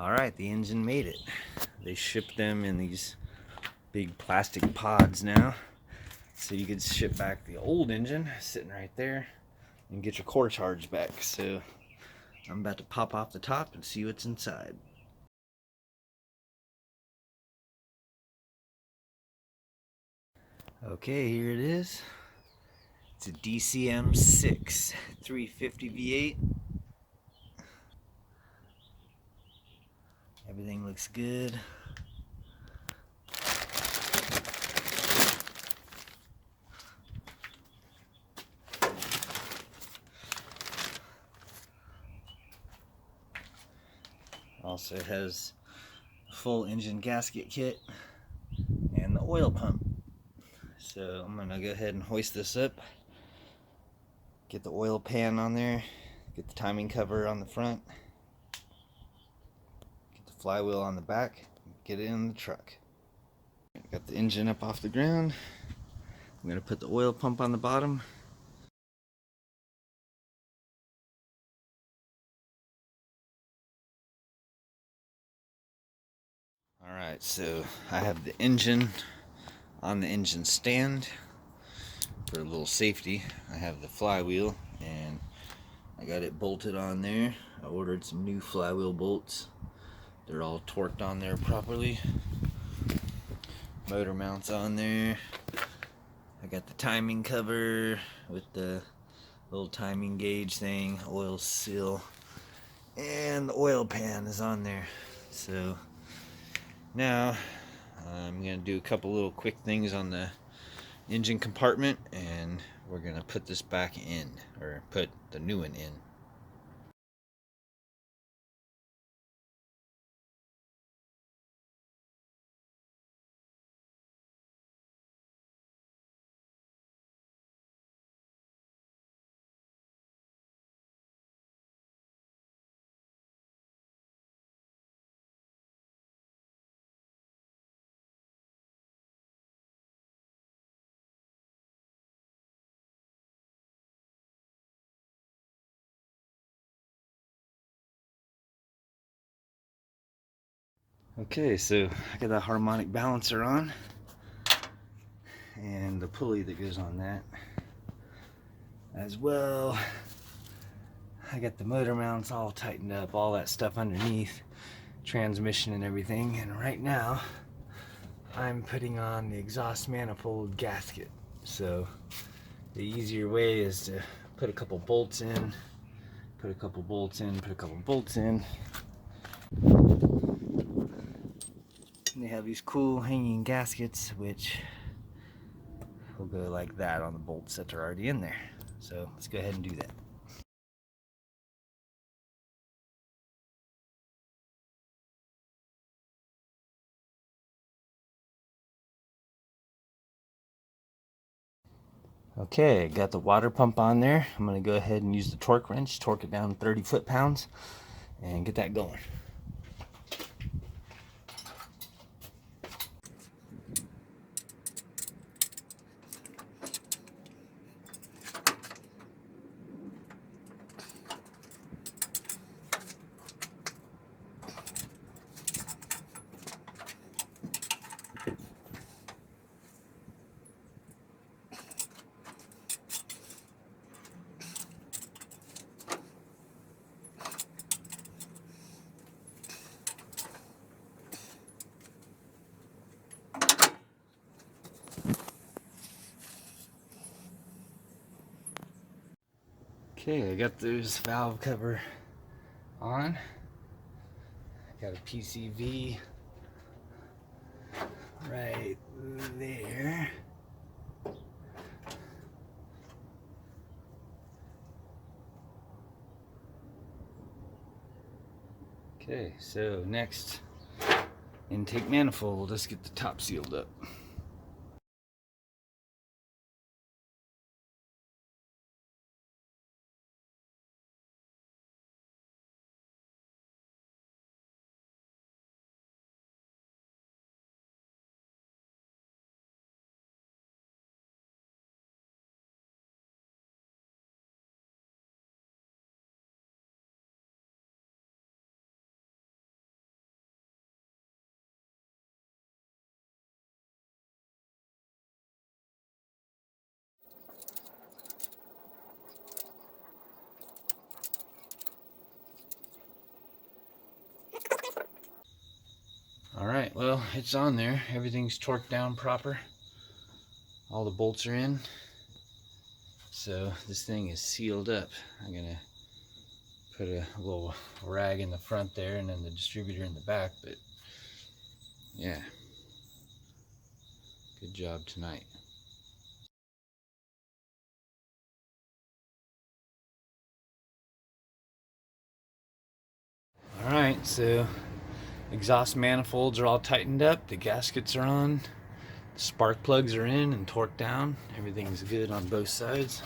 Alright, the engine made it. They ship them in these big plastic pods now. So you could ship back the old engine sitting right there and get your core charge back. So I'm about to pop off the top and see what's inside. Okay, here it is. It's a DCM6 350 V8. Everything looks good. Also has a full engine gasket kit and the oil pump. So I'm gonna go ahead and hoist this up, get the oil pan on there, get the timing cover on the front, get the flywheel on the back, get it in the truck. Got the engine up off the ground. I'm gonna put the oil pump on the bottom. Alright, so I have the engine on the engine stand for a little safety. I have the flywheel and I got it bolted on there. I ordered some new flywheel bolts. They're all torqued on there properly. Motor mounts on there. I got the timing cover with the little timing gauge thing, oil seal, and the oil pan is on there. So now I'm gonna do a couple little quick things on the engine compartment and we're gonna put this back in, or put the new one in. Okay, so I got that harmonic balancer on and the pulley that goes on that as well. I got the motor mounts all tightened up, all that stuff underneath, transmission and everything, and right now I'm putting on the exhaust manifold gasket. So the easier way is to put a couple bolts in, put a couple bolts in, put a couple bolts in. And they have these cool hanging gaskets which will go like that on the bolts that are already in there. So let's go ahead and do that. Okay, got the water pump on there. I'm going to go ahead and use the torque wrench, torque it down 30 foot-pounds, and get that going. Okay, I got this valve cover on. Got a PCV right there. Okay, so next, intake manifold. Let's get the top sealed up. Alright, well, it's on there. Everything's torqued down proper. All the bolts are in. So this thing is sealed up. I'm gonna put a little rag in the front there and then the distributor in the back, but yeah, good job tonight. Alright, so exhaust manifolds are all tightened up, the gaskets are on, the spark plugs are in and torqued down. Everything's good on both sides.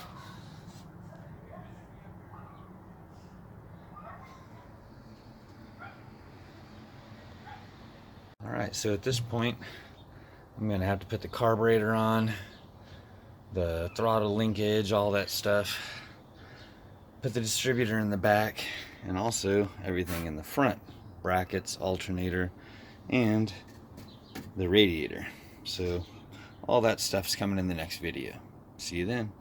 Alright, so at this point I'm gonna have to put the carburetor on, the throttle linkage, all that stuff, put the distributor in the back, and also everything in the front, brackets, alternator, and the radiator. So all that stuff's coming in the next video. See you then.